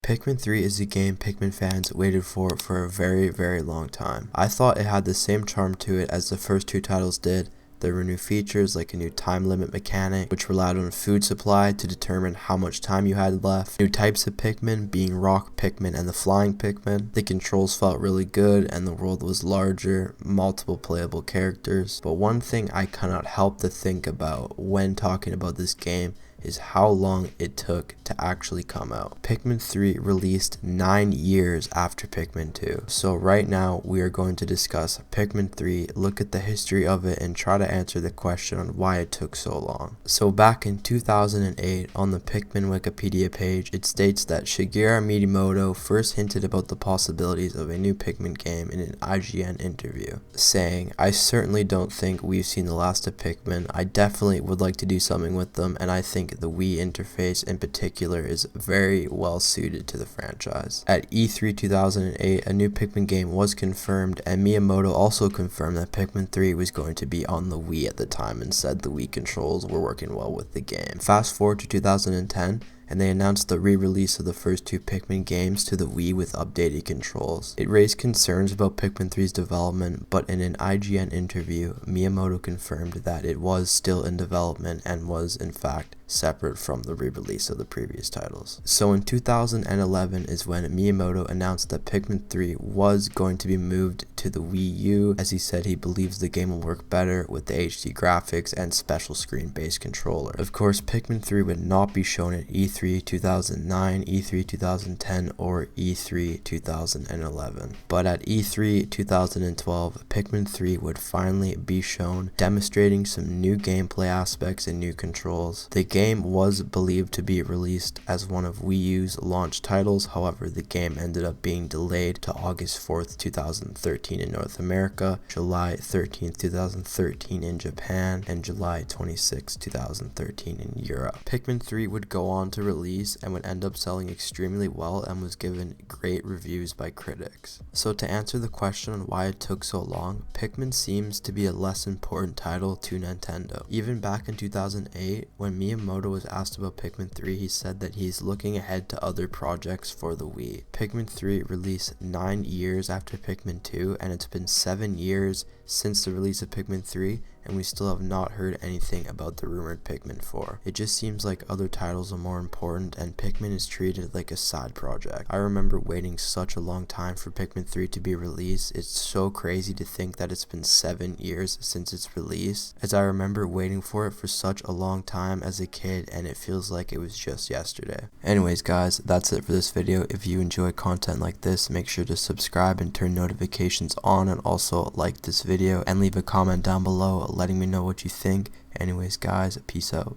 Pikmin 3 is a game Pikmin fans waited for a very long time. I thought it had the same charm to it as the first two titles did. There were new features like a new time limit mechanic, which relied on food supply to determine how much time you had left. New types of Pikmin, being rock Pikmin and the flying Pikmin. The controls felt really good and the world was larger, multiple playable characters. But one thing I cannot help to think about when talking about this game is how long it took to actually come out. Pikmin 3 released 9 years after Pikmin 2. So right now we are going to discuss Pikmin 3, look at the history of it, and try to answer the question on why it took so long. So back in 2008 on the Pikmin Wikipedia page, it states that Shigeru Miyamoto first hinted about the possibilities of a new Pikmin game in an IGN interview, saying, "I certainly don't think we've seen the last of Pikmin. I definitely would like to do something with them, and I think the Wii interface in particular is very well suited to the franchise." At E3 2008, a new Pikmin game was confirmed, and Miyamoto also confirmed that Pikmin 3 was going to be on the Wii at the time and said the Wii controls were working well with the game. Fast forward to 2010, and they announced the re-release of the first two Pikmin games to the Wii with updated controls. It raised concerns about Pikmin 3's development, but in an IGN interview, Miyamoto confirmed that it was still in development and was, in fact, separate from the re-release of the previous titles. So in 2011 is when Miyamoto announced that Pikmin 3 was going to be moved to the Wii U, as he said he believes the game will work better with the HD graphics and special screen-based controller. Of course, Pikmin 3 would not be shown at E3 2009, E3 2010, or E3 2011. But at E3 2012, Pikmin 3 would finally be shown, demonstrating some new gameplay aspects and new controls. The game was believed to be released as one of Wii U's launch titles, however the game ended up being delayed to August 4th, 2013 in North America, July 13th, 2013 in Japan, and July 26th, 2013 in Europe. Pikmin 3 would go on to release and would end up selling extremely well and was given great reviews by critics. So to answer the question on why it took so long, Pikmin seems to be a less important title to Nintendo. Even back in 2008, when Miyamoto was asked about Pikmin 3, he said that he's looking ahead to other projects for the Wii. Pikmin 3 released 9 years after Pikmin 2, and it's been 7 years since the release of Pikmin 3, and we still have not heard anything about the rumored Pikmin 4. It just seems like other titles are more important and Pikmin is treated like a side project. I remember waiting such a long time for Pikmin 3 to be released. It's so crazy to think that it's been 7 years since its release, as I remember waiting for it for such a long time as a kid and it feels like it was just yesterday. Anyways guys, that's it for this video. If you enjoy content like this, make sure to subscribe and turn notifications on, and also like this video and leave a comment down below letting me know what you think. Anyways guys, peace out.